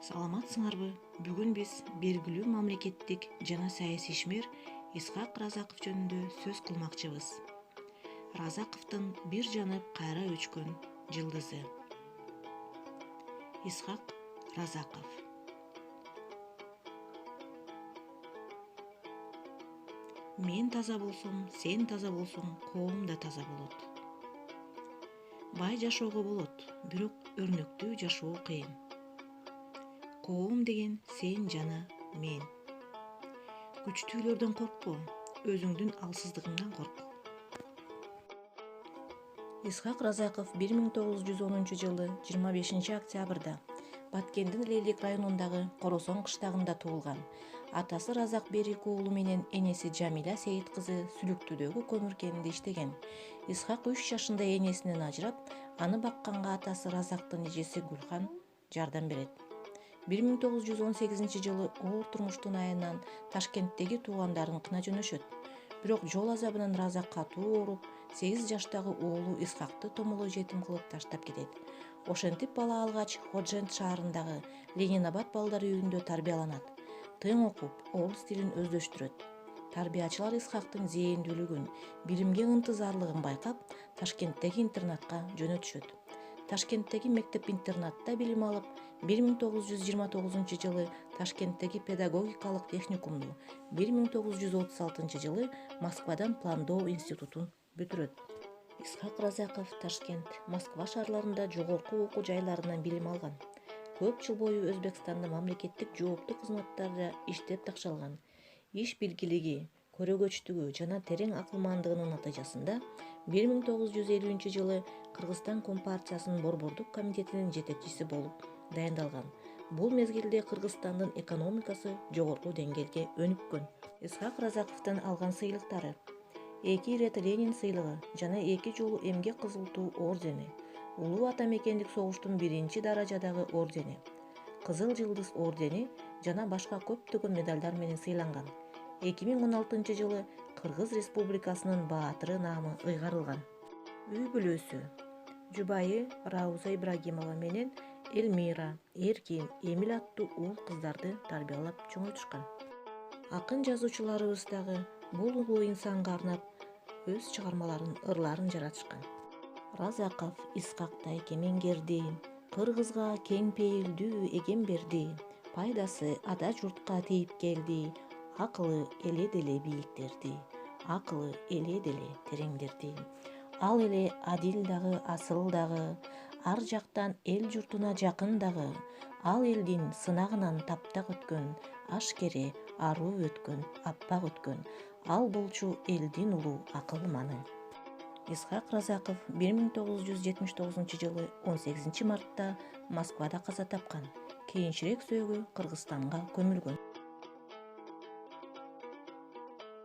Саламатсыңарбы? Бүгүн биз белгилүү мамлекеттик жана саясий ишмер Исхак Разаков жөнүндө сөз кылмакчыбыз. Разаковдун бир жанып кайра өчкөн жылдызы. Исхак Разаков. Мен таза болсом, сен таза болсоң, коом да таза болот. Бай жашоого болот, бирок өрнөктүү жашоо кыйын. Коом деген сен жана мен. Күчтүүлөрдөн коркпо, өзүңдүн алсыздыгыңдан корк. Исхак Разаков 1910 жылы 25 октябрда Баткендин Лейлик районундагы Коросон кыштагында туулган. Атасы Разак Берик уулу менен энеси Жамиля Сейит кызы Сүлүктүдөгү көмүр кенинде иштеген. Исхак 3 жашында энесинен ажырап, аны бакканга атасы Разактын эжеси Гүлхан жардам берет. 1918 жылы оор турмуштун айынан Ташкенттеги туугандарыныкына жөнөшөт. Бирок жол азабынан Разак катуу ооруп, 8 жаштагы уулу Исхакты томолой жетим кылып таштап кетет. Ошентип бала алгач Ходжент шаарындагы Ленинабад балдар үйүндө тарбияланат. Тың окуп, орус тилин өздөштүрөт. Тарбиячылар Исхактын зээндүүлүгүн, билимге ынтызарлыгын байкап, Ташкенттеги интернатка жөнөтүшөт. Ташкенттеги мектеп-интернатта билим алып, 1929 жылы Ташкенттеги педагогикалык техникумду, 1936 жылы Москвадан пландоо институтун бүтүрөт. Исхак Разаков Ташкент, Москва шаарларында жогорку окуу жайларынан билим алган. Көп жыл бою Өзбекстанда мамлекеттик жооптуу кызматтарда иштеп такшалган. Иш билгилиги, көрөгөчтүгү жана терең акылмандыгынын натыйжасында 1950 жылы Кыргызстан Компартиясынын Борбордук комитетинин жетекчиси болуп дайындалган. Бул мезгилде Кыргызстандын экономикасы жогорку деңгээлге өнүккөн. Исхак Разаковдон алган сыйлыктары: 2 ирет Ленин сыйлыгы жана 2 жолу эмгек кызыл туу ордени, Улуу ата мекендик согуштун 1 даражадагы ордени, Кызыл жылдыз ордени жана башка көптөгөн медалдар менен сыйланган. 2016 жылы Кыргыз Республикасынын баатыры наамы ыйгарылган. Үй бүлөсү: жубайы Рауза Ибрагимова менен Эльмира, Эркин, Эмил аттуу уул кыздарды тарбиялап чоңойтушкан. Акын жазуучуларыбыз дагы бул улуу инсанга арнап өз чыгармаларын, ырларын жаратышкан. Разаков Исхактай кемеңгерди, кыргызга кең пейилдүү эген берди, пайдасы ада журтка тийип келди, акылы эле деле бийиктерди, акылы эле деле тереңдерди. Ал эле адил дагы, асыл дагы, ар жактан эл журтуна жакын дагы, ал элдин сынагынан таптак өткөн, ашкере аруу өткөн, аппак өткөн, ал болчу элдин улуу акылманы. Исхак Разаков 1979 жылы 18 мартта Москвада каза тапкан. Кийинчерээк сөөгү Кыргызстанга көмүлгөн.